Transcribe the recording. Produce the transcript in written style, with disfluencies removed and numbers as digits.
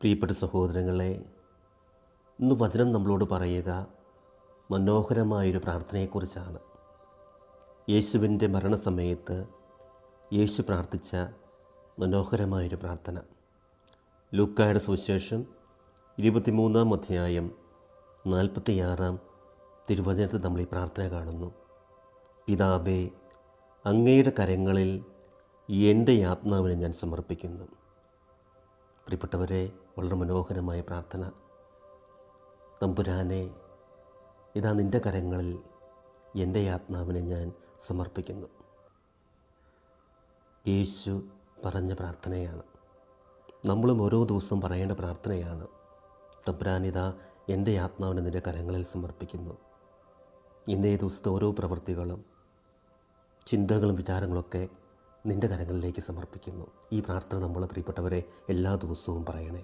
പ്രിയപ്പെട്ട സഹോദരങ്ങളെ, ഇന്ന് വചനം നമ്മളോട് പറയുക മനോഹരമായൊരു പ്രാർത്ഥനയെക്കുറിച്ചാണ്. യേശുവിൻ്റെ മരണസമയത്ത് യേശു പ്രാർത്ഥിച്ച മനോഹരമായൊരു പ്രാർത്ഥന. ലൂക്കായുടെ സുവിശേഷം 23-ാം അധ്യായം 46-ാം തിരുവചനത്തിൽ നമ്മൾ ഈ പ്രാർത്ഥന കാണുന്നു. പിതാവേ, അങ്ങയുടെ കരങ്ങളിൽ എൻ്റെ ആത്മാവിനെ ഞാൻ സമർപ്പിക്കുന്നു. പ്രിയപ്പെട്ടവരെ, വളരെ മനോഹരമായ പ്രാർത്ഥന. തമ്പുരാനെ, ഇതാ നിൻ്റെ കരങ്ങളിൽ എൻ്റെ ആത്മാവിനെ ഞാൻ സമർപ്പിക്കുന്നു. യേശു പറഞ്ഞ പ്രാർത്ഥനയാണ്. നമ്മളും ഓരോ ദിവസവും പറയേണ്ട പ്രാർത്ഥനയാണ്. തമ്പുരാനിതാ എൻ്റെ ആത്മാവിനെ നിൻ്റെ കരങ്ങളിൽ സമർപ്പിക്കുന്നു. ഇന്നേ ദിവസത്തെ ഓരോ പ്രവൃത്തികളും ചിന്തകളും വിചാരങ്ങളൊക്കെ നിൻ്റെ കരങ്ങളിലേക്ക് സമർപ്പിക്കുന്നു. ഈ പ്രാർത്ഥന നമ്മൾ പ്രിയപ്പെട്ടവരെ എല്ലാ ദിവസവും പറയണേ.